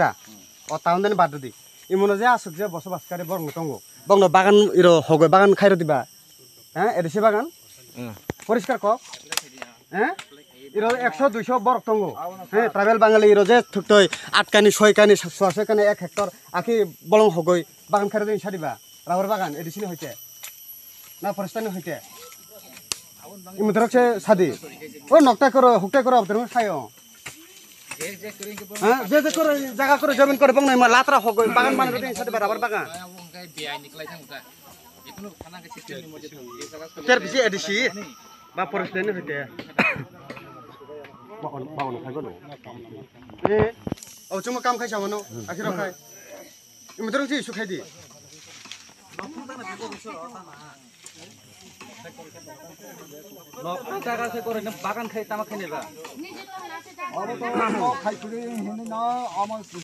তা ও টাউন দেন বাদ দি ইমন যে আসুক যে বসবাসকারী বর্ণ তঙ্গ বংন বাগান ইরো হগৈ বাগান খাইরো দিবা হ্যাঁ এদেশে বাগান পরিষ্কার ক হ্যাঁ ইরো 100-200 বরক তঙ্গ হ্যাঁ ট্রাইবেল বাঙালি ইরো যে থুকতই 8 কানি 6 কানি 6 কানি 1 হেক্টর আকি বলং হগৈ বাগান খাইরো দিন সারিবা রাবার বাগান এদেশে হইতে না ফরেস্টানি হইতে ইমুতরকছে সাদি ও নকটা করো হুকটা করো তুমি খাইও হ্যাঁ যে করে জায়গা করে জমিন করে বং নাই লাতরা হগৈ বাগান মানে দিন সাদি রাবার বাগান তের বিসি এডিসি বা ফরেস্টানি হইতে বাউন খাইগো নো এ ও চুম কাম খাইছা মনো আখির খাই ইমুতরকছে ইসু খাই দি জায়গা সে করে বাগান খাই তামাক খাই নেবা